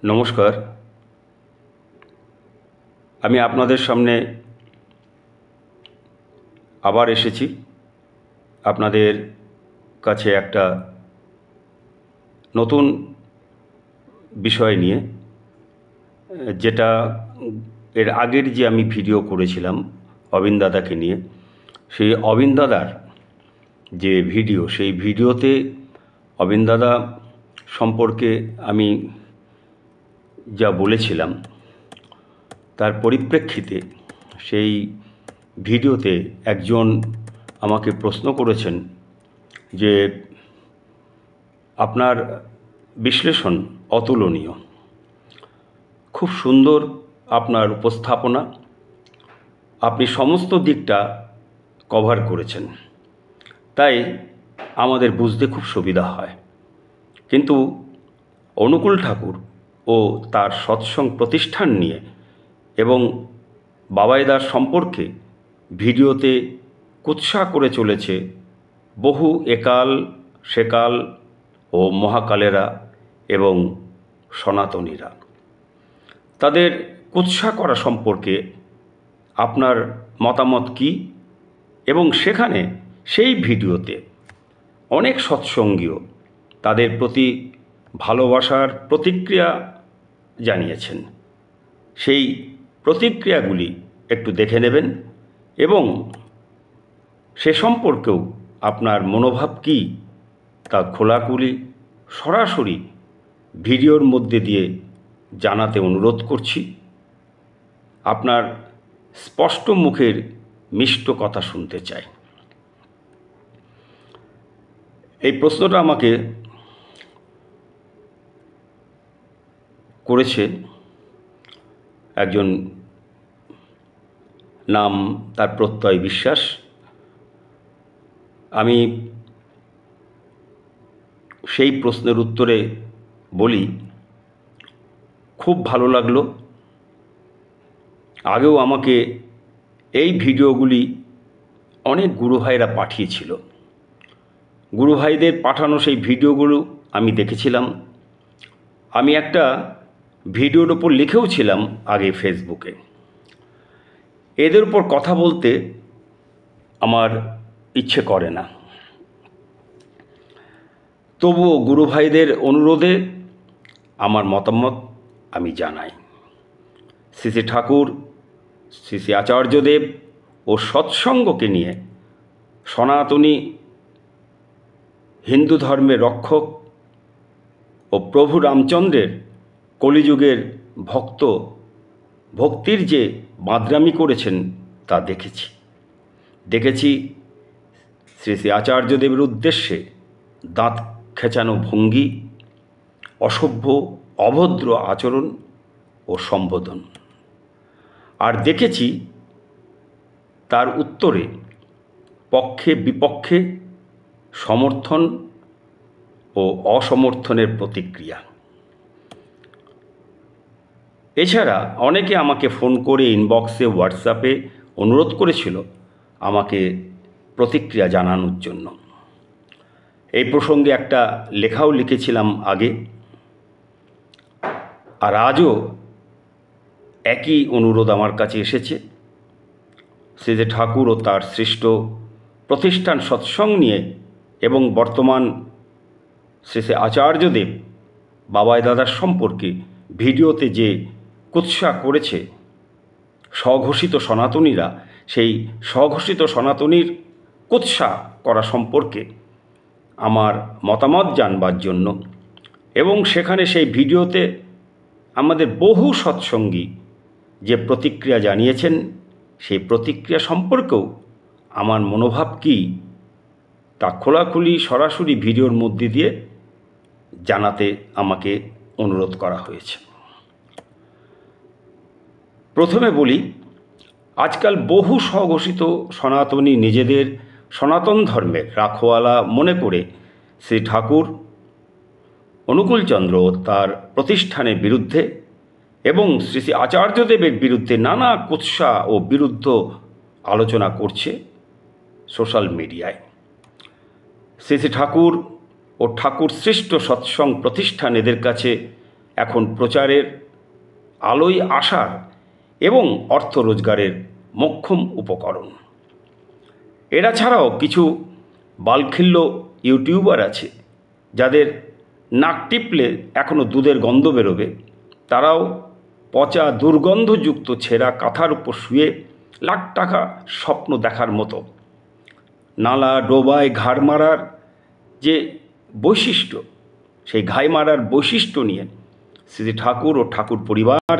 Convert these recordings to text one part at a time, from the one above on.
নমস্কার। আমি আপনাদের সামনে আবার এসেছি আপনাদের কাছে একটা নতুন বিষয় নিয়ে, যেটা এর আগের যে আমি ভিডিও করেছিলাম অবিন দাদাকে নিয়ে, সেই অবিন দাদার যে ভিডিও, সেই ভিডিওতে অবিন দাদা সম্পর্কে আমি যা বলেছিলাম তার পরিপ্রেক্ষিতে সেই ভিডিওতে একজন আমাকে প্রশ্ন করেছেন যে আপনার বিশ্লেষণ অতুলনীয়, খুব সুন্দর আপনার উপস্থাপনা, আপনি সমস্ত দিকটা কভার করেছেন, তাই আমাদের বুঝতে খুব সুবিধা হয়। কিন্তু অনুকূল ঠাকুর ও তার সৎসঙ্গ প্রতিষ্ঠান নিয়ে এবং বাবাইদার সম্পর্কে ভিডিওতে কুৎসা করে চলেছে বহু একাল সেকাল ও মহাকালেরা এবং সনাতনীরা। তাদের কুৎসা করা সম্পর্কে আপনার মতামত কী? এবং সেখানে সেই ভিডিওতে অনেক সৎসঙ্গীও তাদের প্রতি ভালোবাসার প্রতিক্রিয়া জানিয়েছেন। সেই প্রতিক্রিয়াগুলি একটু দেখে নেবেন এবং সে সম্পর্কেও আপনার মনোভাব কী তা খোলাখুলি সরাসরি ভিডিওর মধ্যে দিয়ে জানাতে অনুরোধ করছি। আপনার স্পষ্ট মুখের মিষ্ট কথা শুনতে চাই। এই প্রশ্নটা আমাকে করেছে একজন, নাম তার প্রত্যয় বিশ্বাস। আমি সেই প্রশ্নের উত্তরে বলি, খুব ভালো লাগলো। আগেও আমাকে এই ভিডিওগুলি অনেক গুরুভাইরা পাঠিয়েছিল। গুরুভাইদের পাঠানো সেই ভিডিওগুলো আমি দেখেছিলাম। আমি একটা ভিডিওর ওপর লিখেও ছিলাম আগে ফেসবুকে। এদের উপর কথা বলতে আমার ইচ্ছে করে না, তবুও গুরুভাইদের অনুরোধে আমার মতামত আমি জানাই। শ্রী শ্রী ঠাকুর, শ্রী শ্রী আচার্যদেব ও সৎসঙ্গকে নিয়ে সনাতনী হিন্দু ধর্মের রক্ষক ও প্রভু রামচন্দ্রের কলিযুগের ভক্তির যে বাঁদরামি করেছেন তা দেখেছি শ্রী শ্রী আচার্যদেবের উদ্দেশ্যে দাঁত খেঁচানো ভঙ্গি, অসভ্য অভদ্র আচরণ ও সম্বোধন। আর দেখেছি তার উত্তরে পক্ষে বিপক্ষে সমর্থন ও অসমর্থনের প্রতিক্রিয়া। এছাড়া অনেকে আমাকে ফোন করে ইনবক্সে, হোয়াটসঅ্যাপে অনুরোধ করেছিল আমাকে প্রতিক্রিয়া জানানোর জন্য। এই প্রসঙ্গে একটা লেখাও লিখেছিলাম আগে, আর আজও একই অনুরোধ আমার কাছে এসেছে। শ্রী শ্রী ঠাকুর ও তার সৃষ্ট প্রতিষ্ঠান সৎসঙ্গ নিয়ে এবং বর্তমান শ্রী শ্রী আচার্যদেব বাবাই দাদার সম্পর্কে ভিডিওতে যে কুৎসা করেছে স্বঘোষিত সনাতনীরা, সেই স্বঘোষিত সনাতনীর কুৎসা করা সম্পর্কে আমার মতামত জানবার জন্য, এবং সেখানে সেই ভিডিওতে আমাদের বহু সৎসঙ্গী যে প্রতিক্রিয়া জানিয়েছেন সেই প্রতিক্রিয়া সম্পর্কেও আমার মনোভাব কী তা খোলাখুলি সরাসরি ভিডিওর মধ্যে দিয়ে জানাতে আমাকে অনুরোধ করা হয়েছে। প্রথমে বলি, আজকাল বহু স্বঘোষিত সনাতনী নিজেদের সনাতন ধর্মের রাখওয়ালা মনে করে শ্রী ঠাকুর, অনুকূলচন্দ্র তার প্রতিষ্ঠানের বিরুদ্ধে এবং শ্রী শ্রী আচার্যদেবের বিরুদ্ধে নানা কুৎসা ও বিরুদ্ধ আলোচনা করছে সোশ্যাল মিডিয়ায়। শ্রী শ্রী ঠাকুর ও ঠাকুর সৃষ্ট সৎসঙ্গ প্রতিষ্ঠান এদের কাছে এখন প্রচারের আলোয় আসার এবং অর্থ রোজগারের মোক্ষম উপকরণ। এরা ছাড়াও কিছু বালখিল্য ইউটিউবার আছে যাদের নাক টিপলে এখনও দুধের গন্ধ বেরোবে। তারাও পচা দুর্গন্ধযুক্ত ছেঁড়া কাঁথার উপর শুয়ে লাখ টাকা স্বপ্ন দেখার মতো নালা ডোবায় ঘাড় মারার যে বৈশিষ্ট্য, সেই ঘাই মারার বৈশিষ্ট্য নিয়ে শ্রী ঠাকুর ও ঠাকুর পরিবার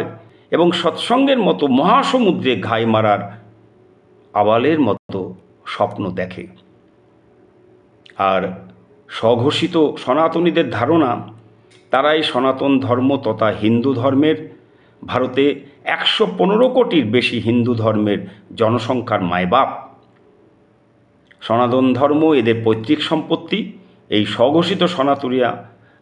এবং সৎসঙ্গের মতো মহাসমুদ্রে ঘাই মারার আবালের মতো স্বপ্ন দেখে। আর স্বঘোষিত সনাতনীদের ধারণা তারাই সনাতন ধর্ম তথা হিন্দু ধর্মের, ভারতে 115 কোটির বেশি হিন্দু ধর্মের জনসংখ্যার মায়বাপ। সনাতন ধর্ম এদের পৈতৃক সম্পত্তি। এই স্বঘোষিত সনাতনীরা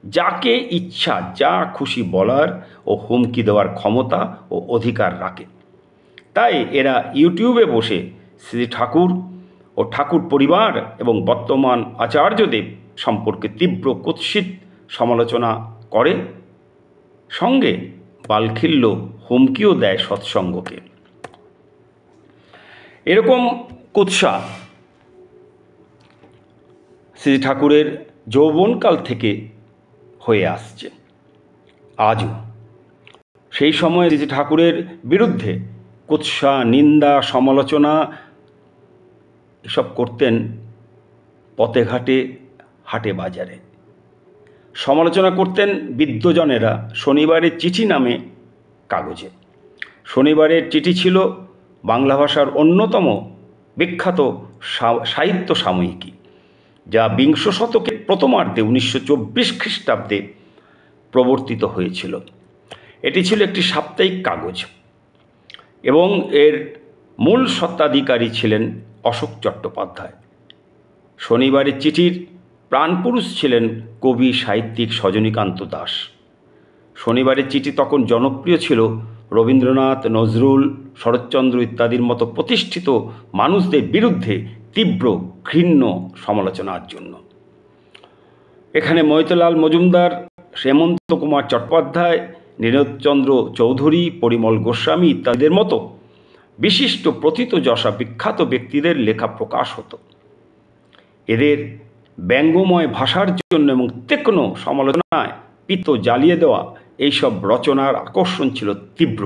যাকে ইচ্ছা যা খুশি বলার ও হুমকি দেওয়ার ক্ষমতা ও অধিকার রাখে। তাই এরা ইউটিউবে বসে শ্রী ঠাকুর ও ঠাকুর পরিবার এবং বর্তমান আচার্যদেব সম্পর্কে তীব্র কুৎসিত সমালোচনা করে, সঙ্গে বালখিল্য হুমকিও দেয় সৎসঙ্গকে। এরকম কুৎসা শ্রী ঠাকুরের যৌবনকাল থেকে হয়ে আসছে আজও। সেই সময় শ্রী ঠাকুরের বিরুদ্ধে কুৎসা, নিন্দা, সমালোচনা এসব করতেন পথে ঘাটে, হাটে বাজারে। সমালোচনা করতেন বিদ্বজনেরা শনিবারের চিঠি নামে কাগজে। শনিবারের চিঠি ছিল বাংলা ভাষার অন্যতম বিখ্যাত সাহিত্য সাময়িকী, যা বিংশ শতকের প্রথমার্ধে 1924 খ্রিস্টাব্দে প্রবর্তিত হয়েছিল। এটি ছিল একটি সাপ্তাহিক কাগজ এবং এর মূল স্বত্বাধিকারী ছিলেন অশোক চট্টোপাধ্যায়। শনিবারের চিঠির প্রাণপুরুষ ছিলেন কবি সাহিত্যিক সজনীকান্ত দাস। শনিবারের চিঠি তখন জনপ্রিয় ছিল রবীন্দ্রনাথ, নজরুল, শরৎচন্দ্র ইত্যাদির মতো প্রতিষ্ঠিত মানুষদের বিরুদ্ধে তীব্র ঘৃণ্য সমালোচনার জন্য। এখানে মৈতলাল মজুমদার, হেমন্ত কুমার চট্টোপাধ্যায়, নীরজচন্দ্র চৌধুরী, পরিমল গোস্বামী ইত্যাদিদের মতো বিশিষ্ট প্রথিতযশা বিখ্যাত ব্যক্তিদের লেখা প্রকাশ হতো। এদের ব্যঙ্গময় ভাষার জন্য এবং তীক্ষ্ণ সমালোচনায় পিত্ত জ্বালিয়ে দেওয়া এইসব রচনার আকর্ষণ ছিল তীব্র।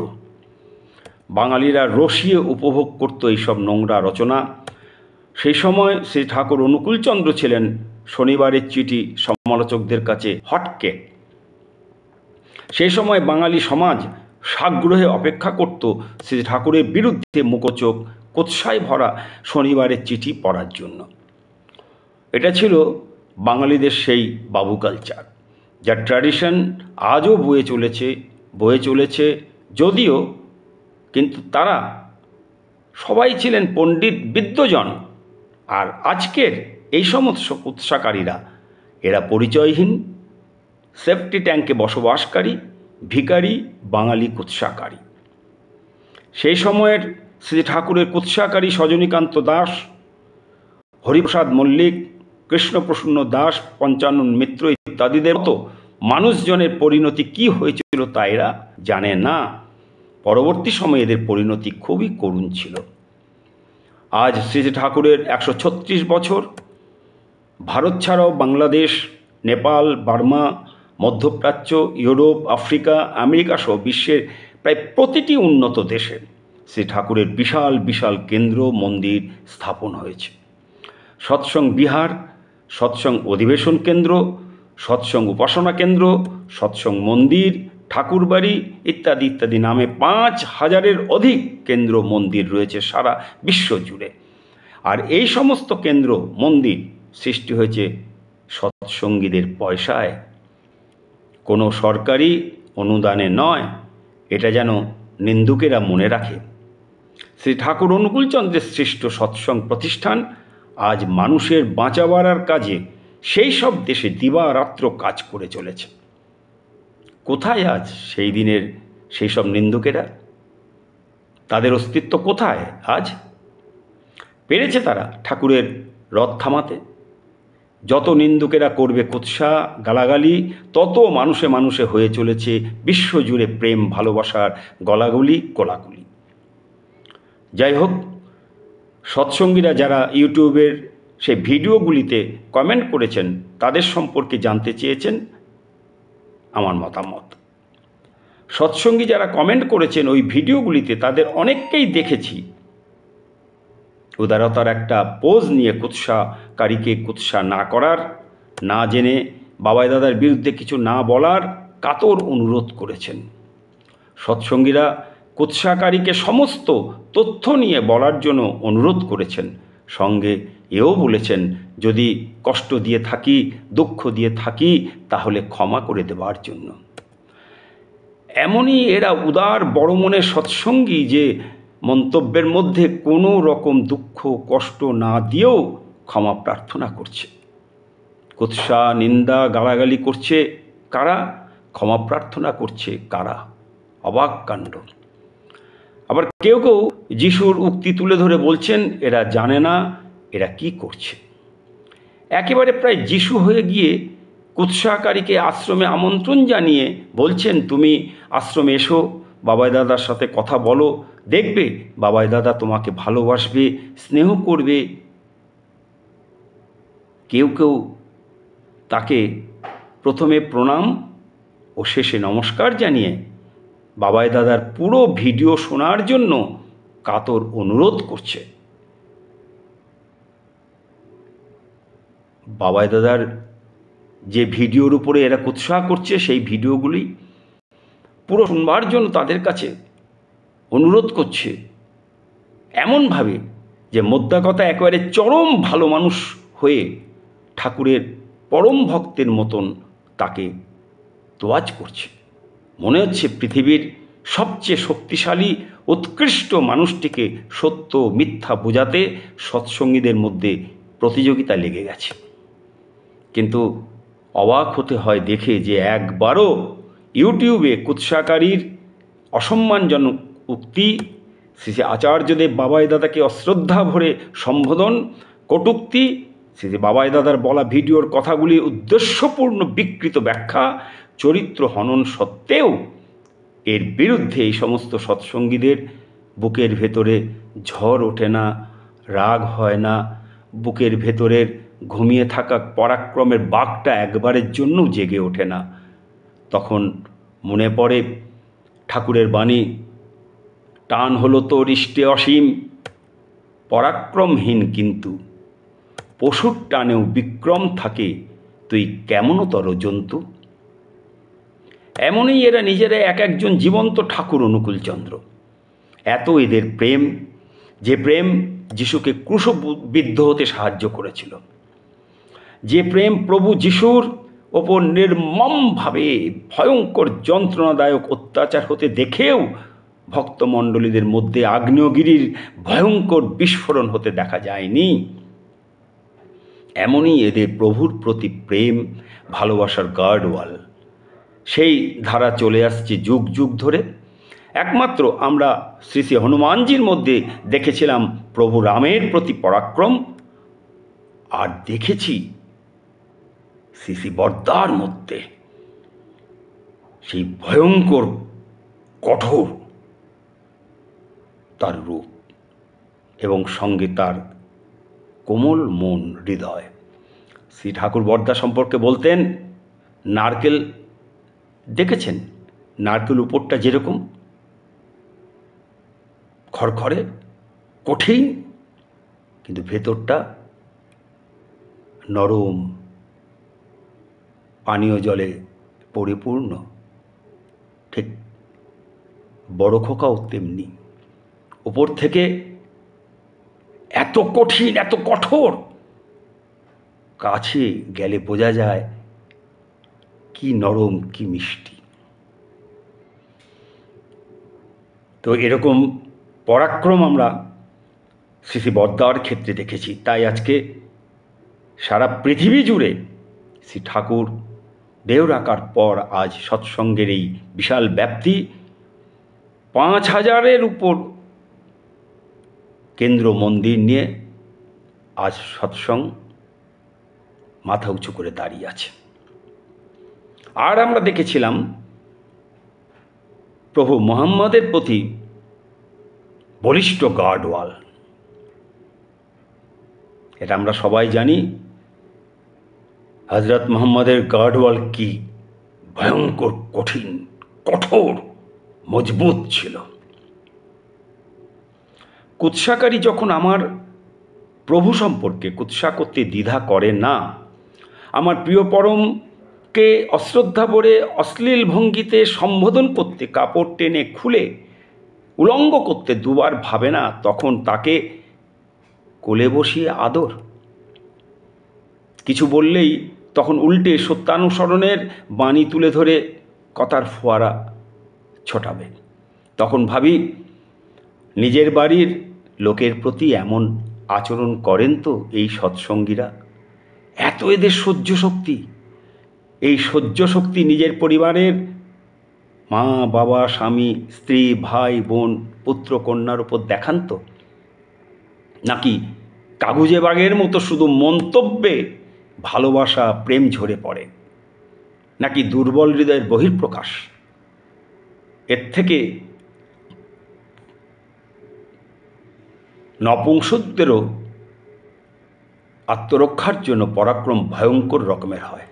বাঙালিরা রসিয়ে উপভোগ করত এইসব নোংরা রচনা। সেই সময় শ্রী ঠাকুর অনুকূলচন্দ্র ছিলেন শনিবারের চিঠি সমালোচকদের কাছে হটকেক। সেই সময় বাঙালি সমাজ সাগ্রহে অপেক্ষা করত শ্রী ঠাকুরের বিরুদ্ধে মুখচোখ কুৎসায় ভরা শনিবারের চিঠি পড়ার জন্য। এটা ছিল বাঙালিদের সেই বাবু কালচার, যার ট্র্যাডিশন আজও বয়ে চলেছে যদিও, কিন্তু তারা সবাই ছিলেন পণ্ডিত বিদ্বজন। আর আজকের এই সমস্ত কুৎসাকারীরা এরা পরিচয়হীন, সেফটি ট্যাঙ্কে বসবাসকারী ভিখারি বাঙালি কুৎসাকারী। সেই সময়ের শ্রী ঠাকুরের কুৎসাকারী সজনীকান্ত দাস, হরিপ্রসাদ মল্লিক, কৃষ্ণপ্রসন্ন দাস, পঞ্চানন মিত্র ইত্যাদিদের মতো মানুষজনের পরিণতি কি হয়েছিল তা এরা জানে না। পরবর্তী সময়ে এদের পরিণতি খুবই করুণ ছিল। আজ শ্রী ঠাকুরের 136 বছর। ভারত ছাড়াও বাংলাদেশ, নেপাল, বার্মা, মধ্যপ্রাচ্য, ইউরোপ, আফ্রিকা, আমেরিকা সহ বিশ্বের প্রায় প্রতিটি উন্নত দেশে শ্রী ঠাকুরের বিশাল বিশাল কেন্দ্র মন্দির স্থাপন হয়েছে। সৎসঙ্গ বিহার, সৎসঙ্গ অধিবেশন কেন্দ্র, সৎসঙ্গ উপাসনা কেন্দ্র, সৎসঙ্গ মন্দির, ঠাকুরবাড়ি ইত্যাদি ইত্যাদি নামে 5000-এর অধিক কেন্দ্র মন্দির রয়েছে সারা বিশ্ব জুড়ে। আর এই সমস্ত কেন্দ্র মন্দির সৃষ্টি হয়েছে সৎসঙ্গীদের পয়সায়, কোনো সরকারি অনুদানে নয়। এটা যেন নিন্দুকেরা মনে রাখে। শ্রী ঠাকুর অনুকূলচন্দ্রের সৃষ্ট সৎসঙ্গ প্রতিষ্ঠান আজ মানুষের বাঁচা বাড়ার কাজে সেই সব দেশে দিবারাত্র কাজ করে চলেছে। কোথায় আজ সেই দিনের সেই সব নিন্দুকেরা? তাদের অস্তিত্ব কোথায় আজ? পেরেছে তারা ঠাকুরের রথ থামাতে? যত নিন্দুকেরা করবে কুৎসা গালাগালি, তত মানুষে মানুষে হয়ে চলেছে বিশ্বজুড়ে প্রেম ভালোবাসার গলাগুলি কোলাকুলি। যাই হোক, সৎসঙ্গীরা যারা ইউটিউবের সেই ভিডিওগুলিতে কমেন্ট করেছেন তাদের সম্পর্কে জানতে চেয়েছেন আমার মতামত। সৎসঙ্গী যারা কমেন্ট করেছেন ওই ভিডিওগুলিতে তাদের অনেককেই দেখেছি উদারতার একটা পোজ নিয়ে কুৎসাকারীকে কুৎসা না করার, না জেনে বাবাই দাদার বিরুদ্ধে কিছু না বলার কাতর অনুরোধ করেছেন। সৎসঙ্গীরা কুৎসাকারীকে সমস্ত তথ্য নিয়ে বলার জন্য অনুরোধ করেছেন, সঙ্গে এও বলেছেন যদি কষ্ট দিয়ে থাকি, দুঃখ দিয়ে থাকি তাহলে ক্ষমা করে দেওয়ার জন্য। এমনই এরা উদার বড় মনের সৎসঙ্গী যে মন্তব্যের মধ্যে কোনো রকম দুঃখ কষ্ট না দিয়েও ক্ষমা প্রার্থনা করছে। কুৎসা নিন্দা গালাগালি করছে কারা, ক্ষমা প্রার্থনা করছে কারা? অবাক কাণ্ড। আবার কেউ কেউ যিশুর উক্তি তুলে ধরে বলছেন এরা জানে না এরা কি করছে। একেবারে প্রায় যিশু হয়ে গিয়ে কুৎসাকারীকে আশ্রমে আমন্ত্রণ জানিয়ে বলছেন তুমি আশ্রমে এসো, বাবাই দাদার সাথে কথা বলো, দেখবে বাবাই দাদা তোমাকে ভালোবাসবে, স্নেহ করবে। কেউ কেউ তাকে প্রথমে প্রণাম ও শেষে নমস্কার জানিয়ে বাবাই দাদার পুরো ভিডিও শোনার জন্য কাতর অনুরোধ করছে। বাবাই দাদার যে ভিডিওর উপরে এরা কুৎসা করছে সেই ভিডিওগুলি পুরো শুনবার জন্য তাদের কাছে অনুরোধ করছে, এমনভাবে যে মোদ্দা কথা একেবারে চরম ভালো মানুষ হয়ে ঠাকুরের পরম ভক্তের মতন তাকে তোয়াজ করছে। মনে হচ্ছে পৃথিবীর সবচেয়ে শক্তিশালী উৎকৃষ্ট মানুষটিকে সত্য মিথ্যা বোঝাতে সৎসঙ্গীদের মধ্যে প্রতিযোগিতা লেগে গেছে। কিন্তু অবাক হতে হয় দেখে যে একবারও ইউটিউবে কুৎসাকারীর অসম্মানজনক উক্তি, শ্রী আচার্যদেব বাবাই দাদাকে অশ্রদ্ধা ভরে সম্বোধন, কটূক্তি, শ্রী বাবাই দাদার বলা ভিডিওর কথাগুলি উদ্দেশ্যপূর্ণ বিকৃত ব্যাখ্যা, চরিত্র হনন সত্ত্বেও এর বিরুদ্ধে এই সমস্ত সৎসঙ্গীদের বুকের ভেতরে ঝড় ওঠে না, রাগ হয় না, বুকের ভেতরের ঘুমিয়ে থাকা পরাক্রমের বাঘটা একবারের জন্য জেগে ওঠে না। তখন মনে পড়ে ঠাকুরের বাণী, টান হলো তোর ইষ্টে অসীম, পরাক্রমহীন কিন্তু পশুর টানেও বিক্রম থাকে, তুই কেমনতর জন্তু। এমনই এরা নিজেরা এক একজন জীবন্ত ঠাকুর অনুকূলচন্দ্র। এত এদের প্রেম, যে প্রেম যিশুকে ক্রুশবিদ্ধ হতে সাহায্য করেছিল, যে প্রেম প্রভু যিশুর ওপর নির্মমভাবে ভয়ঙ্কর যন্ত্রণাদায়ক অত্যাচার হতে দেখেও ভক্তমণ্ডলীদের মধ্যে আগ্নেয়গিরির ভয়ঙ্কর বিস্ফোরণ হতে দেখা যায়নি। এমনই এদের প্রভুর প্রতি প্রেম ভালোবাসার গার্ডওয়াল। সেই ধারা চলে আসছে যুগ যুগ ধরে। একমাত্র আমরা শ্রী শ্রী হনুমানজির মধ্যে দেখেছিলাম প্রভু রামের প্রতি পরাক্রম, আর দেখেছি শ্রী শ্রী বরদার মধ্যে সেই ভয়ঙ্কর কঠোর তার রূপ এবং সঙ্গে তার কোমল মন হৃদয়। শ্রী ঠাকুর বরদা সম্পর্কে বলতেন, নারকেল দেখেছেন, নারকেল উপরটা যেরকম খড়খড়ে কঠিন, কিন্তু ভেতরটা নরম পানীয় জলে পরিপূর্ণ। ঠিক বড় খোকাও তেমনি, উপর থেকে এত কঠিন এত কঠোর, কাছে গেলে বোঝা যায় কি নরম কি মিষ্টি। তো এরকম পরাক্রম আমরা শ্রী শ্রী বরদার ক্ষেত্রে দেখেছি। তাই আজকে সারা পৃথিবী জুড়ে শ্রী ঠাকুর দেহ রাখার পর আজ সৎসঙ্গের এই বিশাল ব্যাপ্তি, 5000-এর উপর কেন্দ্র মন্দির নিয়ে আজ সৎসঙ্গ মাথা উঁচু করে দাঁড়িয়ে আছে। আর আমরা দেখেছিলাম প্রভু মুহাম্মদের প্রতি বলিষ্ঠ গার্ডওয়াল। এটা আমরা সবাই জানি হযরত মুহাম্মদের গার্ডওয়াল কি ভয়ঙ্কর, কঠিন, কঠোর, মজবুত ছিল। কুৎসাকারী যখন আমার প্রভু সম্পর্কে কুৎসা করতে দ্বিধা করে না, আমার প্রিয় পরমকে অশ্রদ্ধা ভরে অশ্লীল ভঙ্গিতে সম্বোধন করতে, কাপড় টেনে খুলে উলঙ্গ করতে দুবার ভাবে না, তখন তাকে কোলে বসিয়ে আদর। কিছু বললেই তখন উল্টে সত্যানুসরণের বাণী তুলে ধরে কথার ফোয়ারা ছোটাবে। তখন ভাবি, নিজের বাড়ির লোকের প্রতি এমন আচরণ করেন তো এই সৎসঙ্গীরা? এত এদের সহ্য শক্তি! এই সহ্য শক্তি নিজের পরিবারের মা, বাবা, স্বামী, স্ত্রী, ভাই, বোন, পুত্র, কন্যার উপর দেখান তো? নাকি কাগুজে বাগের মতো শুধু মন্তব্যে ভালোবাসা, প্রেম ঝরে পড়ে? নাকি দুর্বল হৃদয়ের বহিঃপ্রকাশ? এর থেকে নপুংসকদেরও আত্মরক্ষার জন্য পরাক্রম ভয়ঙ্কর রকমের হয়।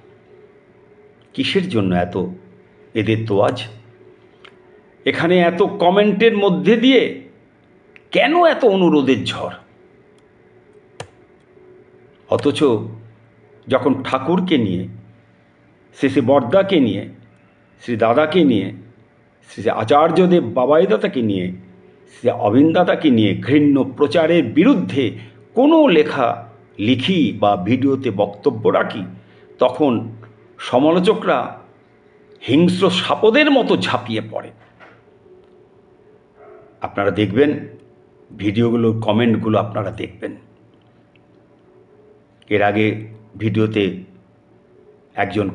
কিসের জন্য এত এদের তোয়াজ? এখানে এত কমেন্টের মধ্যে দিয়ে কেন এত অনুরোধের ঝড়? অথচ যখন ঠাকুরকে নিয়ে, শ্রী শ্রী বরদাকে নিয়ে, শ্রী দাদাকে নিয়ে, শ্রী শ্রী আচার্যদেব বাবাইদাতাকে নিয়ে, শ্রী অবিন্দাতাকে নিয়ে ঘৃণ্য প্রচারের বিরুদ্ধে কোনো লেখা লিখি বা ভিডিওতে বক্তব্য রাখি, তখন সমালোচকরা হিংস্র সাপদের মতো ঝাঁপিয়ে পড়ে। আপনারা দেখবেন ভিডিওগুলোর কমেন্টগুলো, আপনারা দেখবেন। এর আগে ভিডিওতে একজন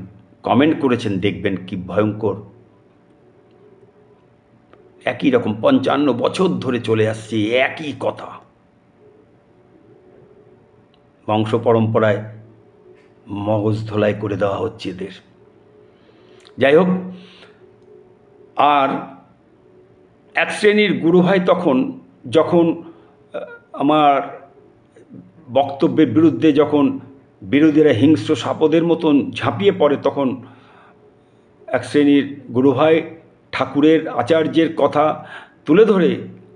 কমেন্ট করেছেন, দেখবেন কি ভয়ঙ্কর। একই রকম 55 বছর ধরে চলে আসছে একই কথা, বংশ পরম্পরায় মগজ ধোলাই করে দেওয়া হচ্ছে এদের। যাই হোক, আর এক শ্রেণীর গুরুভাই যখন আমার বক্তব্যের বিরুদ্ধে যখন বিরোধীরা হিংস্র সাপদের মতন ঝাঁপিয়ে পড়ে, তখন এক শ্রেণীর গুরুভাই ঠাকুরের আচার্যের কথা তুলে ধরে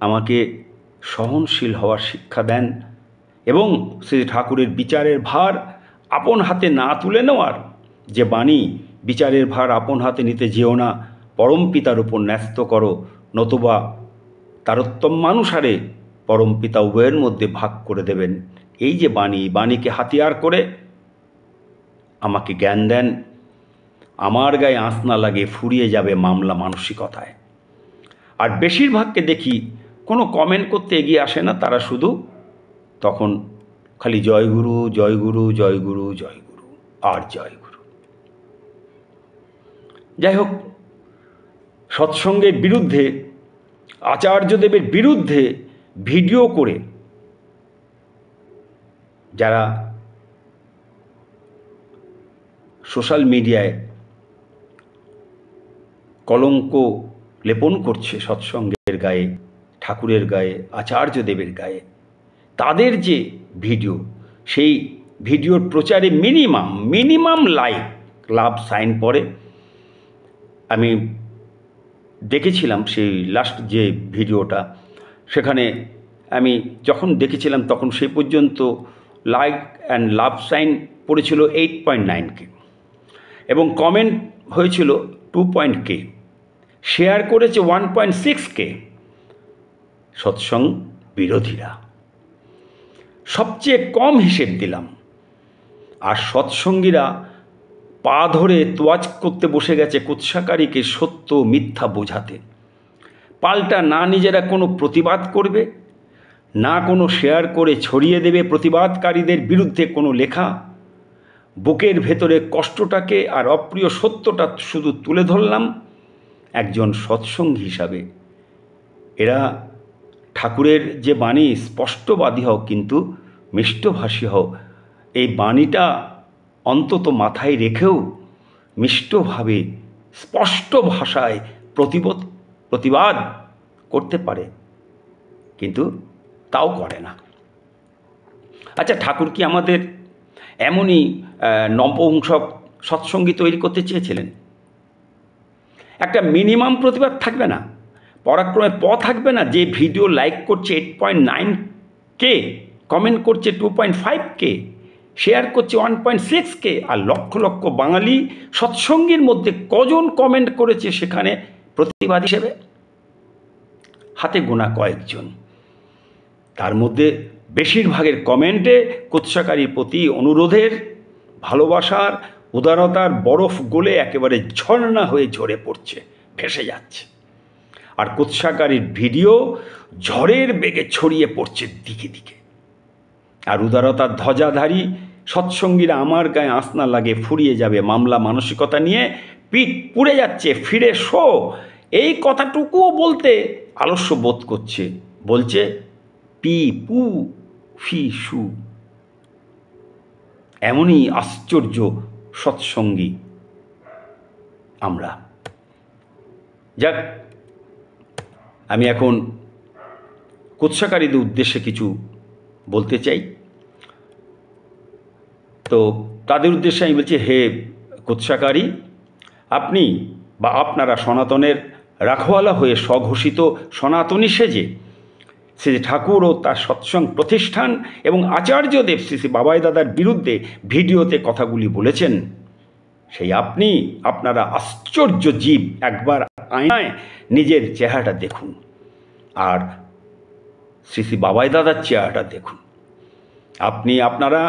আমাকে সহনশীল হওয়ার শিক্ষা দেন এবং শ্রী ঠাকুরের বিচারের ভার আপন হাতে না তুলে নেওয়ার যে বাণী, বিচারের ভার আপন হাতে নিতে যেও না, পরম পিতার উপর ন্যস্ত করো, নতুবা তারতম্যানুসারে পরম পিতা উভয়ের মধ্যে ভাগ করে দেবেন। এই যে বাণীকে হাতিয়ার করে আমাকে জ্ঞান দেন। আমার গায়ে আঁচ না লাগে ফুরিয়ে যাবে মামলা মানসিকতায়। আর বেশিরভাগকে দেখি কোনো কমেন্ট করতে এগিয়ে আসে না, তারা শুধু তখন খালি জয়গুরু, জয়গুরু, জয়গুরু, জয়গুরু আর জয়গুরু। যাই হোক, সৎসঙ্গের বিরুদ্ধে, আচার্যদেবের বিরুদ্ধে ভিডিও করে যারা সোশ্যাল মিডিয়ায় কলঙ্ক লেপন করছে সৎসঙ্গের গায়ে, ঠাকুরের গায়ে, আচার্যদেবের গায়ে, তাদের যে ভিডিও, সেই ভিডিওর প্রচারে মিনিমাম লাভ সাইন পড়ে। আমি দেখেছিলাম সেই লাস্ট যে ভিডিওটা, সেখানে আমি যখন দেখেছিলাম তখন সেই পর্যন্ত লাইক অ্যান্ড লাভ সাইন পড়েছিল 8.9K এবং কমেন্ট হয়েছিল 2.K, শেয়ার করেছে 1.6K সৎসঙ্গ বিরোধীরা। সবচেয়ে কম হিসেব দিলাম। আর সৎসঙ্গীরা পা ধরে তোয়াজ করতে বসে গেছে কুৎসাকারীকে সত্য মিথ্যা বোঝাতে। পাল্টা না নিজেরা কোনো প্রতিবাদ করবে, না কোনো শেয়ার করে ছড়িয়ে দেবে প্রতিবাদকারীদের বিরুদ্ধে কোনো লেখা। বুকের ভেতরে কষ্টটাকে আর অপ্রিয় সত্যটা শুধু তুলে ধরলাম একজন সৎসঙ্গী হিসাবে। এরা ঠাকুরের যে বাণী, স্পষ্টবাদী হও কিন্তু মিষ্টভাষী হও, এই বাণীটা অন্তত মাথায় রেখেও মিষ্টভাবে স্পষ্ট ভাষায় প্রতিবাদ করতে পারে, কিন্তু তাও করে না। আচ্ছা, ঠাকুর কি আমাদের এমনই নপুংসক সৎসঙ্গী তৈরি করতে চেয়েছিলেন? একটা মিনিমাম প্রতিবাদ থাকবে না? পরাক্রমে থাকবে না? যে ভিডিও লাইক করছে 8.9K, কমেন্ট করছে 2.5K, শেয়ার করছে 1.6K, আর লক্ষ লক্ষ বাঙালি সৎসঙ্গীর মধ্যে কজন কমেন্ট করেছে সেখানে প্রতিবাদ হিসেবে? হাতে গোনা কয়েকজন। তার মধ্যে বেশিরভাগের কমেন্টে কুৎসাকারীর প্রতি অনুরোধের, ভালোবাসার, উদারতার বরফ গলে একেবারে ঝর্ণা হয়ে ঝরে পড়ছে, ভেসে যাচ্ছে। আর কুৎসাকারীর ভিডিও ঝড়ের বেগে ছড়িয়ে পড়ছে দিকে দিকে। আর উদারতার ধ্বজাধারী সৎসঙ্গীরা আমার গায়ে আসনা লাগে, ফুরিয়ে যাবে মামলা মানসিকতা নিয়ে পিঠ পুড়ে যাচ্ছে, ফিরে শো, এই কথাটুকুও বলতে আলস্য বোধ করছে। বলছে পি পু ফি সু। এমনই আশ্চর্য সৎসঙ্গী আমরা। যাক, আমি এখন কুৎসাকারীদের উদ্দেশ্যে কিছু বলতে চাই। তো তাদের উদ্দেশ্যে আমি বলছি, হে কুৎসাকারী, আপনি বা আপনারা সনাতনের রাখওয়ালা হয়ে স্বঘোষিত সনাতনী সেজে শ্রী ঠাকুর ও তার সৎসঙ্গ প্রতিষ্ঠান এবং আচার্যদেব শ্রী শ্রী বাবাই দাদার বিরুদ্ধে ভিডিওতে কথাগুলি বলেছেন। সেই আপনারা আশ্চর্য জীব, একবার আয়নায় নিজের চেহারাটা দেখুন আর শ্রী শ্রী বাবাই দাদার চেহারাটা দেখুন। আপনারা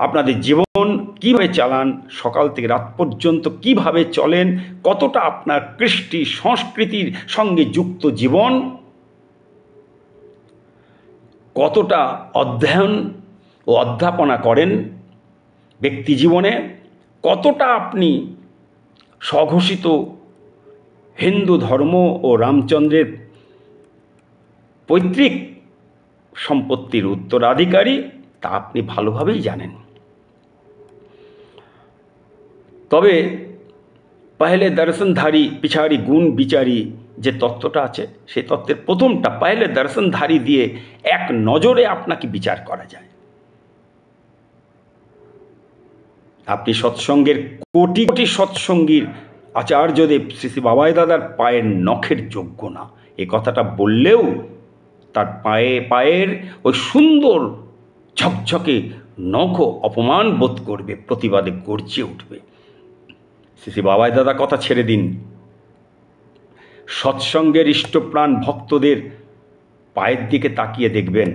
আপনাদের জীবন কীভাবে চালান, সকাল থেকে রাত পর্যন্ত কিভাবে চলেন, কতটা আপনার কৃষ্টি সংস্কৃতির সঙ্গে যুক্ত জীবন, কতটা অধ্যয়ন ও অধ্যাপনা করেন ব্যক্তি জীবনে, কতটা আপনি স্বঘোষিত হিন্দু ধর্ম ও রামচন্দ্রের পৈতৃক সম্পত্তির উত্তরাধিকারী, তা আপনি ভালোভাবেই জানেন। তবে পহলে দর্শনধারী পিছাড়ি গুণ বিচারি যে তত্ত্বটা আছে, সেই তত্ত্বের প্রথমটা পহলে দর্শনধারী দিয়ে এক নজরে আপনাকে বিচার করা যায়। আপনি সৎসঙ্গের কোটি কোটি সৎসঙ্গীর আচার্যদেব শ্রী শ্রী বাবাই দাদার পায়ের নখের যোগ্য না, এ কথাটা বললেও তার পায়ের ওই সুন্দর ঝকঝকে নখও অপমান বোধ করবে, প্রতিবাদে গর্জে উঠবে। শ্রী শ্রী বাবাই দাদা কথা ছেড়ে দিন, সৎসঙ্গের ইষ্টপ্রাণ ভক্তদের পায়ের দিকে তাকিয়ে দেখবেন,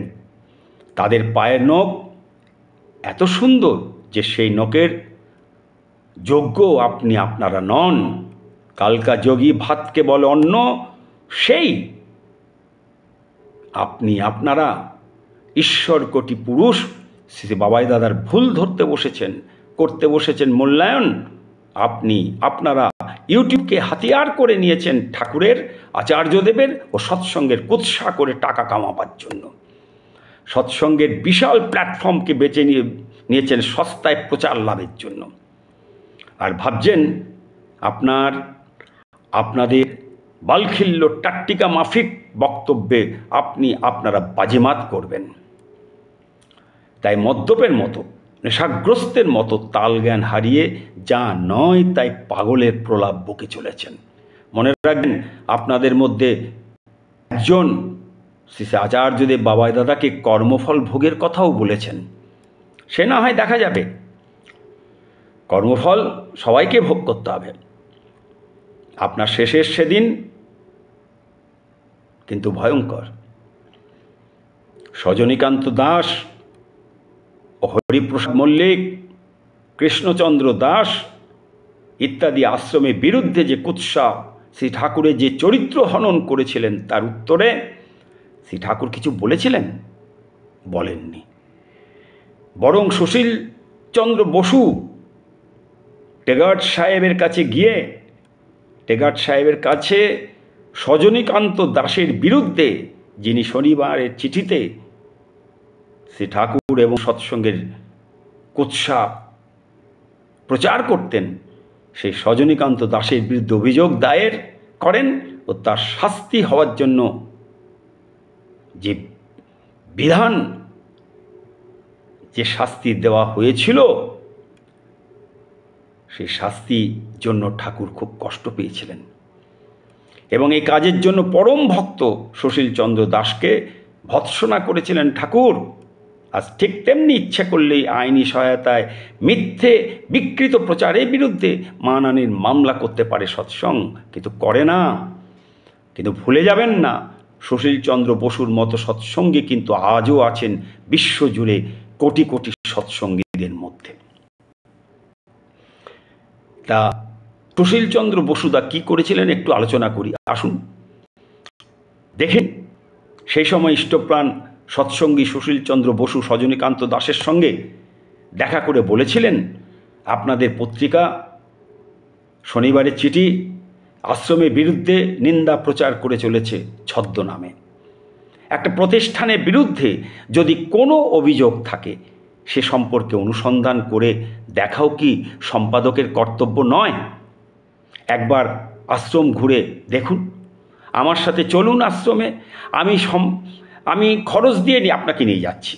তাদের পায়ের নখ এত সুন্দর যে সেই নখের যোগ্য আপনারা নন। কালকা যোগী ভাতকে বলে অন্ন, সেই আপনারা ঈশ্বর কোটি পুরুষ শ্রী বাবাই দাদার ভুল করতে বসেছেন মূল্যায়ন। আপনারা ইউটিউবকে হাতিয়ার করে নিয়েছেন ঠাকুরের, আচার্যদেবের ও সৎসঙ্গের কুৎসা করে টাকা কামাবার জন্য। সৎসঙ্গের বিশাল প্ল্যাটফর্মকে বেছে নিয়েছেন সস্তায় প্রচার লাভের জন্য। আর ভাবছেন আপনাদের বালখিল্য টাট্টিকা মাফিক বক্তব্যে আপনারা বাজিমাত করবেন। তাই মদ্যপের মতো, নেশাগ্রস্তের মতো তাল জ্ঞান হারিয়ে যা নয় তাই পাগলের প্রলাপ বকে চলেছেন। মনে রাখবেন, আপনাদের মধ্যে একজন শ্রী শ্রী আচার্যদেব বাবাই দাদাকে কর্মফল ভোগের কথাও বলেছেন। সে না হয় দেখা যাবে, কর্মফল সবাইকে ভোগ করতে হবে। আপনার শেষের সেদিন কিন্তু ভয়ঙ্কর। সজনীকান্ত দাস ও হরিপ্রসাদ মল্লিক, কৃষ্ণচন্দ্র দাস ইত্যাদি আশ্রমের বিরুদ্ধে যে কুৎসা শ্রী ঠাকুরের যে চরিত্র হনন করেছিলেন, তার উত্তরে শ্রী ঠাকুর কিছু বলেছিলেন? বলেননি। বরং সুশীল চন্দ্র বসু টেগার্ড সাহেবের কাছে সজনীকান্ত দাসের বিরুদ্ধে, যিনি শনিবারের চিঠিতে শ্রী ঠাকুর এবং সৎসঙ্গের কুৎসা প্রচার করতেন, সেই সজনীকান্ত দাসের বিরুদ্ধে অভিযোগ দায়ের করেন ও তার শাস্তি হওয়ার জন্য যে বিধান, যে শাস্তি দেওয়া হয়েছিল, সেই শাস্তির জন্য ঠাকুর খুব কষ্ট পেয়েছিলেন এবং এই কাজের জন্য পরম ভক্ত সুশীলচন্দ্র দাসকে ভৎসনা করেছিলেন ঠাকুর। আজ ঠিক তেমনি ইচ্ছে করলেই আইনি সহায়তায় মিথ্যে বিকৃত প্রচারের বিরুদ্ধে মানহানির মামলা করতে পারে সৎসঙ্গ, কিন্তু করে না। কিন্তু ভুলে যাবেন না, সুশীলচন্দ্র বসুর মতো সৎসঙ্গী কিন্তু আজও আছেন বিশ্বজুড়ে কোটি কোটি সৎসঙ্গীদের মধ্যে। তা সুশীলচন্দ্র বসুদা কি করেছিলেন একটু আলোচনা করি, আসুন দেখেন। সেই সময় ইষ্টপ্রাণ সৎসঙ্গী সুশীলচন্দ্র বসু সজনীকান্ত দাসের সঙ্গে দেখা করে বলেছিলেন, আপনাদের পত্রিকা শনিবারের চিঠি আশ্রমের বিরুদ্ধে নিন্দা প্রচার করে চলেছে ছদ্মনামে। একটা প্রতিষ্ঠানের বিরুদ্ধে যদি কোনো অভিযোগ থাকে সে সম্পর্কে অনুসন্ধান করে দেখাও কি সম্পাদকের কর্তব্য নয়? একবার আশ্রম ঘুরে দেখুন, আমার সাথে চলুন আশ্রমে, আমি খরচ দিয়ে আপনাকে নিয়ে যাচ্ছি।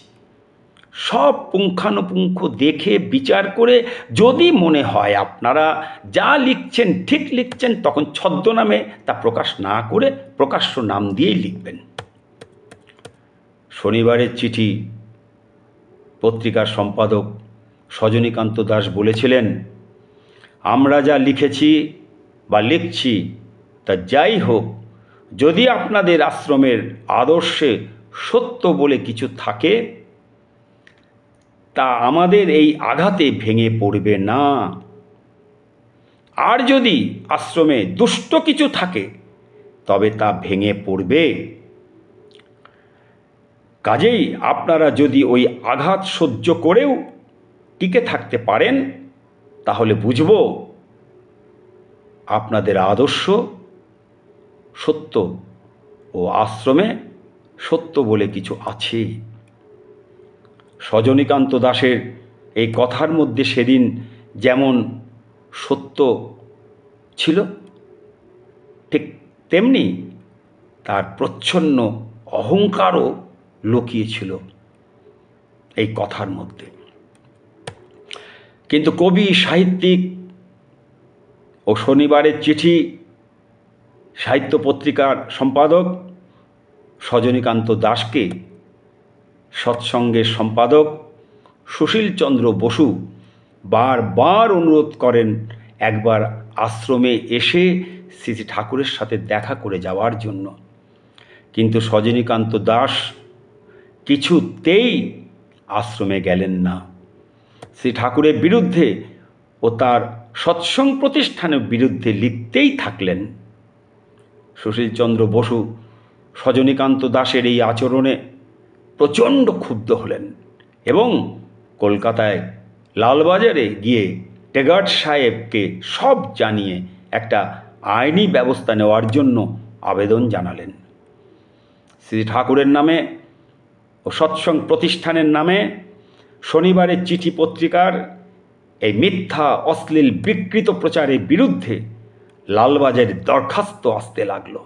সব পুঙ্খানুপুঙ্খ দেখে বিচার করে যদি মনে হয় আপনারা যা লিখছেন ঠিক লিখছেন, তখন ছদ্মনামে তা প্রকাশ না করে প্রকাশ্য নাম দিয়েই লিখবেন। শনিবারের চিঠি পত্রিকার সম্পাদক সজনীকান্ত দাস বলেছিলেন, আমরা যা লিখেছি বা লিখছি তা যাই হোক, যদি আপনাদের আশ্রমের আদর্শে সত্য বলে কিছু থাকে তা আমাদের এই আঘাতে ভেঙে পড়বে না, আর যদি আশ্রমে দুষ্ট কিছু থাকে তবে তা ভেঙে পড়বে। কাজেই আপনারা যদি ওই আঘাত সহ্য করেও টিকে থাকতে পারেন তাহলে বুঝব আপনাদের আদর্শ সত্য ও আশ্রমে সত্য বলে কিছু আছে। সজনীকান্ত দাসের এই কথার মধ্যে সেদিন যেমন সত্য ছিল, ঠিক তেমনি তার প্রচ্ছন্ন অহংকারও লুকিয়েছিল এই কথার মধ্যে। কিন্তু কবি, সাহিত্যিক ও শনিবারের চিঠি সাহিত্য পত্রিকার সম্পাদক সজনীকান্ত দাসকে সৎসঙ্গের সম্পাদক সুশীলচন্দ্র বসু বারবার অনুরোধ করেন একবার আশ্রমে এসে শ্রী ঠাকুরের সাথে দেখা করে যাওয়ার জন্য। কিন্তু সজনীকান্ত দাস কিছুতেই আশ্রমে গেলেন না। শ্রী ঠাকুরের বিরুদ্ধে ও তার সৎসঙ্গ প্রতিষ্ঠানের বিরুদ্ধে লিখতেই থাকলেন। সুশীলচন্দ্র বসু সজনীকান্ত দাসের এই আচরণে প্রচণ্ড ক্ষুব্ধ হলেন এবং কলকাতায় লালবাজারে গিয়ে টেগার্ড সাহেবকে সব জানিয়ে একটা আইনি ব্যবস্থা নেওয়ার জন্য আবেদন জানালেন। শ্রী ঠাকুরের নামে ও সৎসঙ্গ প্রতিষ্ঠানের নামে শনিবারের চিঠি পত্রিকার এই মিথ্যা অশ্লীল বিকৃত প্রচারের বিরুদ্ধে লালবাজারে দরখাস্ত আসতে লাগলো।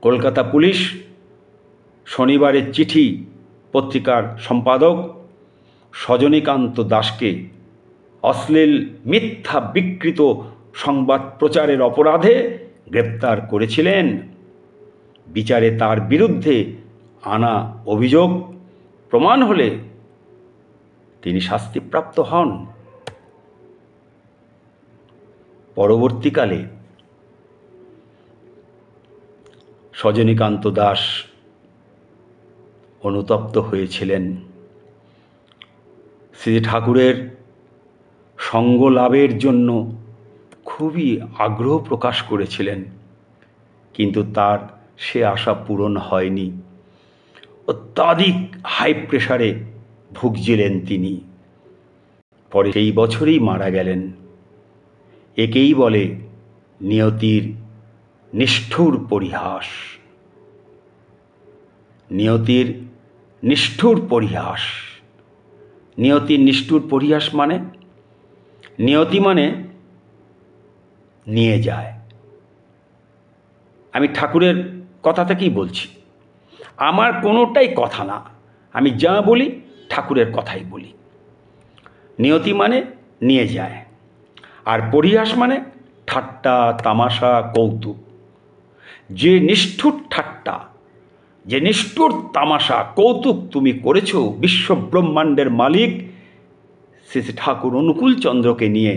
কলকাতা পুলিশ শনিবারের চিঠি পত্রিকার সম্পাদক সজনীকান্ত দাসকে অশ্লীল মিথ্যা বিকৃত সংবাদ প্রচারের অপরাধে গ্রেপ্তার করেছিলেন। বিচারে তার বিরুদ্ধে আনা অভিযোগ প্রমাণ হলে তিনি শাস্তিপ্রাপ্ত হন। পরবর্তীকালে সজনীকান্ত দাস অনুতপ্ত হয়েছিলেন, শ্রী ঠাকুরের সঙ্গ লাভের জন্য খুবই আগ্রহ প্রকাশ করেছিলেন, কিন্তু তার সে আশা পূরণ হয়নি। অত্যাধিক হাই প্রেশারে ভুগছিলেন তিনি। পরে সেই বছরই মারা গেলেন। একেই বলে নিয়তির নিষ্ঠুর পরিহাস। নিয়তির নিষ্ঠুর পরিহাস। নিয়তির নিষ্ঠুর পরিহাস মানে নিয়তি মানে নিয়ে যায়। আমি ঠাকুরের কথা থেকেই বলছি, আমার কোনোটাই কথা না, আমি যা বলি ঠাকুরের কথাই বলি। নিয়তি মানে নিয়ে যায়, আর পরিহাস মানে ঠাট্টা, তামাশা, কৌতুক। যে নিষ্ঠুর ঠাট্টা, যে নিষ্ঠুর তামাশা, কৌতুক তুমি করেছ বিশ্ব ব্রহ্মাণ্ডের মালিক শ্রী শ্রী ঠাকুর অনুকূল চন্দ্রকে নিয়ে,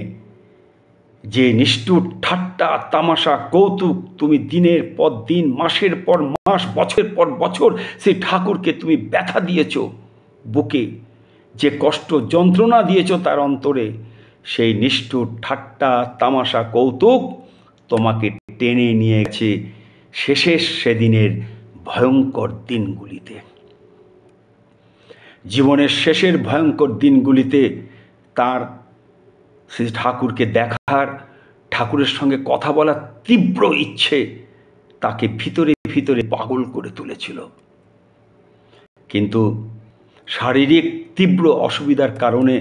যে নিষ্ঠুর ঠাট্টা, তামাশা, কৌতুক তুমি দিনের পর দিন, মাসের পর মাস, বছরের পর বছর সেই ঠাকুরকে তুমি ব্যথা দিয়েছ বুকে, যে কষ্ট যন্ত্রণা দিয়েছ তার অন্তরে, সেই নিষ্ঠুর ঠাট্টা, তামাশা, কৌতুক তোমাকে টেনে নিয়ে গেছে শেষের সেদিনের ভয়ঙ্কর দিনগুলিতে। জীবনের শেষের ভয়ঙ্কর দিনগুলিতে তার শ্রী ঠাকুরকে দেখার, ঠাকুরের সঙ্গে কথা বলার তীব্র ইচ্ছে তাকে ভিতরে ভিতরে পাগল করে তুলেছিল। কিন্তু শারীরিক তীব্র অসুবিধার কারণে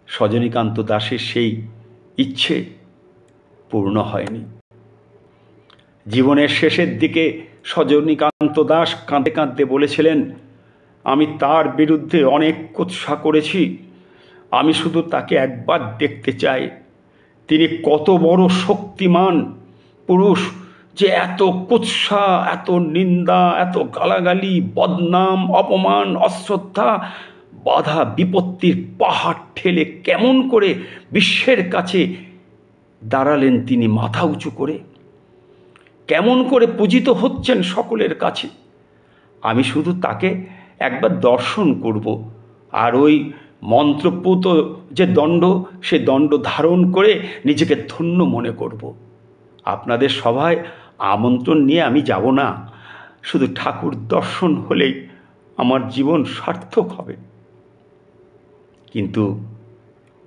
সজনীকান্ত দাসের সেই ইচ্ছে পূর্ণ হয়নি। জীবনের শেষের দিকে সজনীকান্ত দাস কাঁদতে কাঁদতে বলেছিলেন, আমি তার বিরুদ্ধে অনেক কুৎসা করেছি, আমি শুধু তাকে একবার দেখতে চাই। তিনি কত বড় শক্তিমান পুরুষ যে এত কুৎসা, এত নিন্দা, এত গালাগালি, বদনাম, অপমান, অশ্রদ্ধা, বাধা বিপত্তির পাহাড় ঠেলে কেমন করে বিশ্বের কাছে দাঁড়ালেন তিনি মাথা উঁচু করে, কেমন করে পূজিত হচ্ছেন সকলের কাছে। আমি শুধু তাকে একবার দর্শন করব, আর ওই মন্ত্রপুত যে দণ্ড, সে দণ্ড ধারণ করে নিজেকে ধন্য মনে করব। আপনাদের সভায় আমন্ত্রণ নিয়ে আমি যাব না, শুধু ঠাকুর দর্শন হলেই আমার জীবন সার্থক হবে। কিন্তু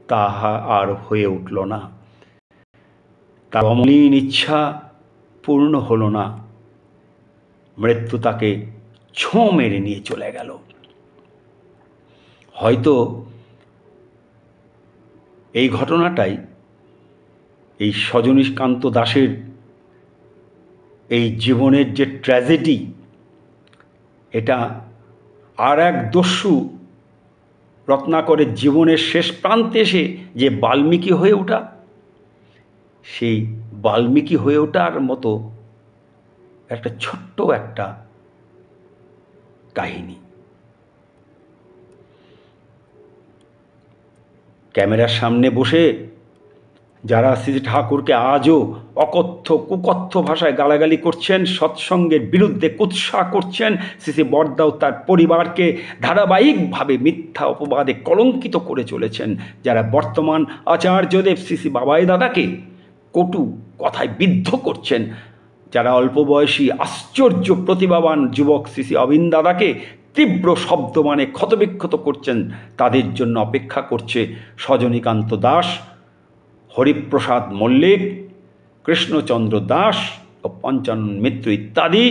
তাহা আর হয়ে উঠল না, তার অমলিন ইচ্ছা পূর্ণ হলো না। মৃত্যু তাকে ছোঁ মেরে নিয়ে চলে গেল। হয়তো এই ঘটনাটাই এই সজনীকান্ত দাসের এই জীবনের যে ট্র্যাজেডি, এটা আর এক দস্যু রত্নাকরের জীবনের শেষ প্রান্তে এসে যে বাল্মীকি হয়ে ওঠা, সেই বাল্মীকি হয়ে ওঠার মতো একটা ছোট্ট একটা কাহিনী। ক্যামেরার সামনে বসে যারা শ্রী ঠাকুরকে আজও অকথ্য কুকথ্য ভাষায় গালাগালি করছেন, সৎসঙ্গের বিরুদ্ধে কুৎসা করছেন, শ্রী বরদাও তার পরিবারকে ধারাবাহিকভাবে মিথ্যা অপবাদে কলঙ্কিত করে চলেছেন, যারা বর্তমান আচার্যদেব শ্রী বাবাই দাদাকে কটু কথায় বিদ্ধ করছেন, যারা অল্প বয়সী আশ্চর্য প্রতিভাবান যুবক শ্রী অবিন দাদাকে তীব্র শব্দমানে ক্ষতবিক্ষত করছেন, তাদের জন্য অপেক্ষা করছে সজনীকান্ত দাস, হরিপ্রসাদ মল্লিক, কৃষ্ণচন্দ্র দাস ও পঞ্চানন মিত্র ইত্যাদি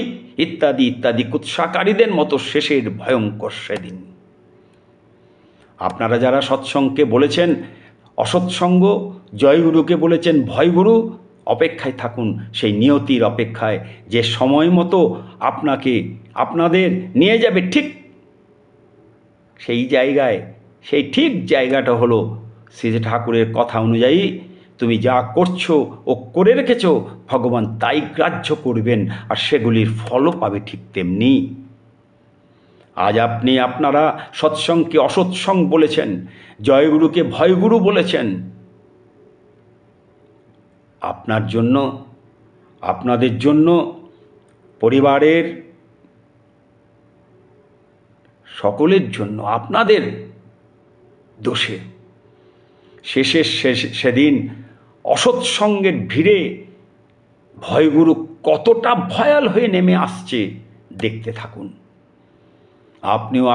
ইত্যাদি ইত্যাদি কুৎসাকারীদের মতো শেষের ভয়ঙ্কর সেদিন। আপনারা যারা সৎসঙ্গকে বলেছেন অসৎসঙ্গ, জয়গুরুকে বলেছেন ভয়গুরু, অপেক্ষায় থাকুন সেই নিয়তির অপেক্ষায়, যে সময় মতো আপনাদের নিয়ে যাবে ঠিক সেই জায়গায়। সেই ঠিক জায়গাটা হলো শ্রী ঠাকুরের কথা অনুযায়ী তুমি যা করছো ও করে রেখেছো, ভগবান তাই গ্রাহ্য করবেন, আর সেগুলির ফলও পাবে ঠিক তেমনি। আজ আপনারা সৎসঙ্গকে অসৎসঙ্গ বলেছেন, জয়গুরুকে ভয়গুরু বলেছেন। আপনার জন্য, আপনাদের জন্য, পরিবারের সকলের জন্য আপনাদের দোষে শেষের সেদিন অসৎসঙ্গের ভিড়ে ভয়গুরু কতটা ভয়াল হয়ে নেমে আসছে দেখতে থাকুন।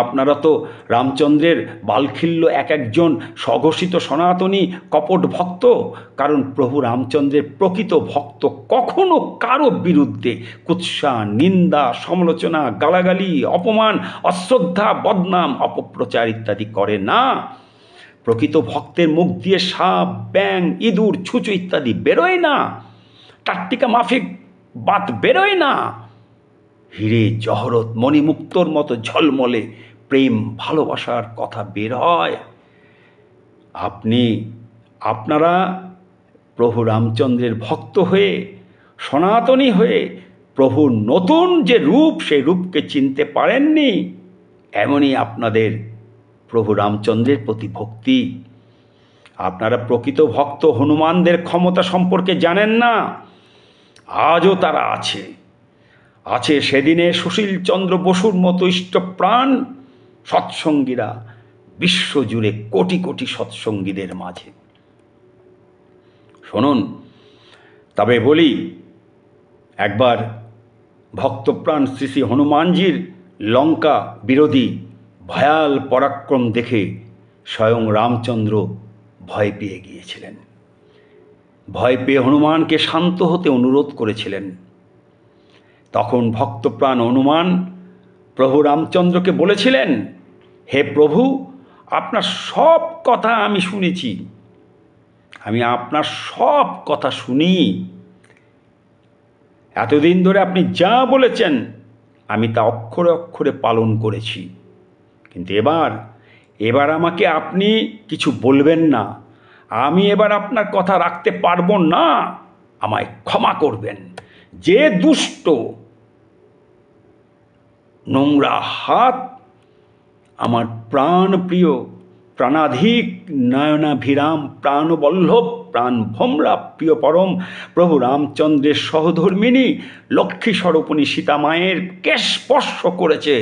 আপনারা তো রামচন্দ্রের বালখিল্য একজন স্বঘোষিত সনাতনী কপট ভক্ত, কারণ প্রভু রামচন্দ্রের প্রকৃত ভক্ত কখনো কারো বিরুদ্ধে কুৎসা, নিন্দা, সমালোচনা, গালাগালি, অপমান, অশ্রদ্ধা, বদনাম, অপপ্রচার ইত্যাদি করে না। প্রকৃত ভক্তের মুখ দিয়ে সাপ, ব্যাং, ইঁদুর, ছুঁচো ইত্যাদি বেরোয় না, টাট্টিকা মাফিক বাত বেরোয় না। হীরে জহরত মণিমুক্তর মতো ঝলমলে প্রেম ভালোবাসার কথা বের হয়। আপনারা প্রভু রামচন্দ্রের ভক্ত হয়ে, সনাতনী হয়ে প্রভুর নতুন যে রূপ, সেই রূপকে চিনতে পারেননি। এমনই আপনাদের প্রভু রামচন্দ্রের প্রতি ভক্তি। আপনারা প্রকৃত ভক্ত হনুমানদের ক্ষমতা সম্পর্কে জানেন না। আজও তারা আছে সেদিনে সুশীলচন্দ্র বসুর মতো ইষ্টপ্রাণ সৎসঙ্গীরা বিশ্বজুড়ে কোটি কোটি সৎসঙ্গীদের মাঝে। শুনুন, তবে বলি, একবার ভক্তপ্রাণ শ্রী শ্রী হনুমানজির লঙ্কা বিরোধী ভয়াল পরাক্রম দেখে স্বয়ং রামচন্দ্র ভয় পেয়ে গিয়েছিলেন। ভয় পেয়ে হনুমানকে শান্ত হতে অনুরোধ করেছিলেন। তখন ভক্তপ্রাণ হনুমান প্রভু রামচন্দ্রকে বলেছিলেন, হে প্রভু, আপনার সব কথা আমি শুনেছি, আমি আপনার সব কথা শুনি। এতদিন ধরে আপনি যা বলেছেন আমি তা অক্ষরে অক্ষরে পালন করেছি, কিন্তু এবার আমাকে আপনি কিছু বলবেন না। আমি এবার আপনার কথা রাখতে পারবো না, আমায় ক্ষমা করবেন। যে দুষ্ট নোংরা হাত আমার প্রাণপ্রিয়, প্রাণাধিক, নয়নাভিরাম, প্রাণবল্লভ, প্রাণভোমরা প্রিয় পরম প্রভু রামচন্দ্রের সহধর্মিণী লক্ষ্মী স্বরূপিণী সীতা মায়ের কে স্পর্শ করেছে,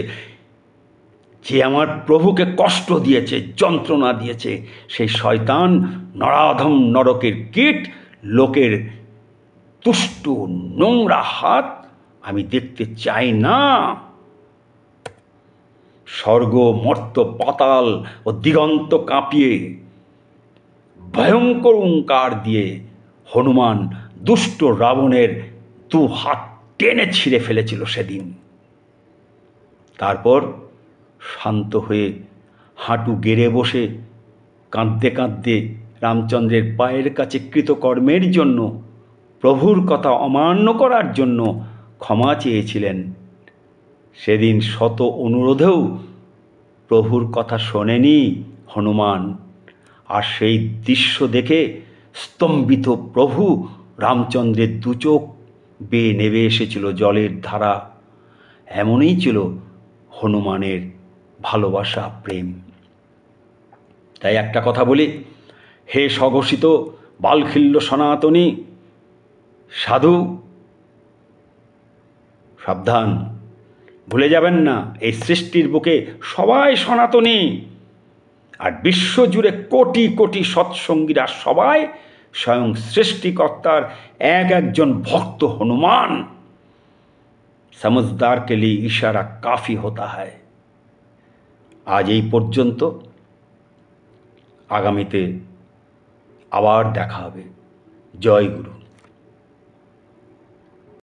যে আমার প্রভুকে কষ্ট দিয়েছে, যন্ত্রণা দিয়েছে, সেই শয়তান নরাধম নরকের কীট লোকের তুষ্ট নোংরা হাত আমি দেখতে চাই না। স্বর্গ, মর্ত্য, পাতাল ও দিগন্ত কাঁপিয়ে ভয়ঙ্কর ওঙ্কার দিয়ে হনুমান দুষ্ট রাবণের দু হাত টেনে ছিঁড়ে ফেলেছিল সেদিন। তারপর শান্ত হয়ে হাঁটু গেড়ে বসে কাঁদতে কাঁদতে রামচন্দ্রের পায়ের কাছে কৃতকর্মের জন্য, প্রভুর কথা অমান্য করার জন্য ক্ষমা চেয়েছিলেন। সেদিন শত অনুরোধেও প্রভুর কথা শোনেনি হনুমান। আর সেই দৃশ্য দেখে স্তম্ভিত প্রভু রামচন্দ্রের দু চোখ বেয়ে নেমে এসেছিল জলের ধারা। এমনই ছিল হনুমানের ভালোবাসা, প্রেম। তাই একটা কথা বলি, হে স্বঘোষিত বালখিল্য সনাতনী সাধু, সাবধান, ভুলে যাবেন না এই সৃষ্টির বুকে সবাই সনাতনী, আর বিশ্বজুড়ে কোটি কোটি সৎসঙ্গীরা সবাই স্বয়ং সৃষ্টিকর্তার একজন ভক্ত হনুমান। समझदार के लिए इशारा काफ़ी होता है। আজ এই পর্যন্ত, আগামীতে আবার দেখা হবে। জয় গুরু।